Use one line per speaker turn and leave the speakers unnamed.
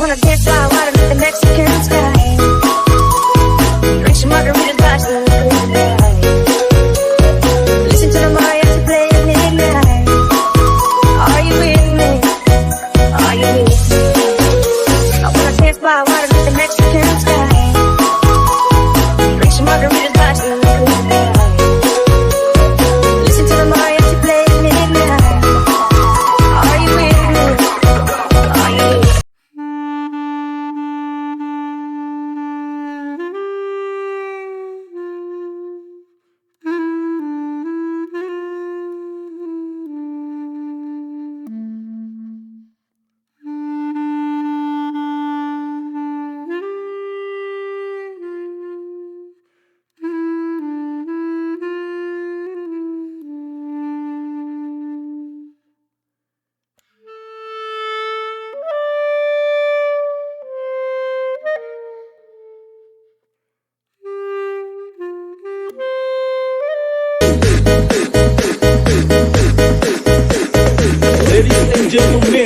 Wanna dance by water with the Mexican sky. Drink some margaritas, watch the night. Listen to the mariachi play at midnight. Are you with me? Are you with me? I wanna dance by water with the Mexican sky. Drink some margaritas, watch the night. Listen to the mariachi play at midnight. Are you with me? Are you with me?
Ladies and gentlemen,